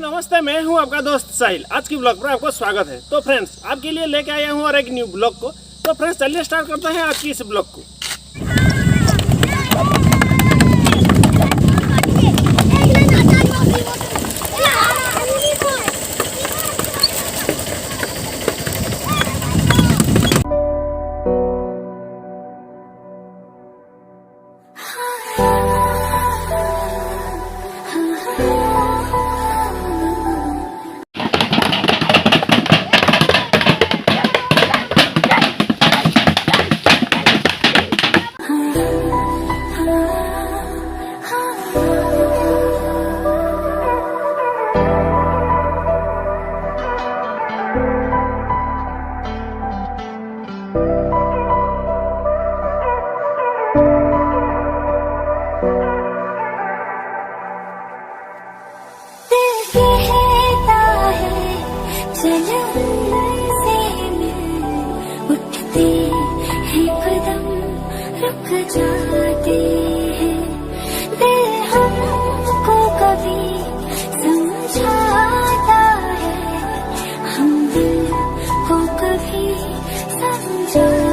नमस्ते, मैं हूं आपका दोस्त साहिल। आज की ब्लॉग पर आपको स्वागत है। तो फ्रेंड्स, आपके लिए लेके आया हूं और एक न्यू ब्लॉग को। तो फ्रेंड्स, चलिए स्टार्ट करते हैं आज की इस ब्लॉग को। जाते हैं दिल हमको कभी समझाता है, हम दिल को कभी समझा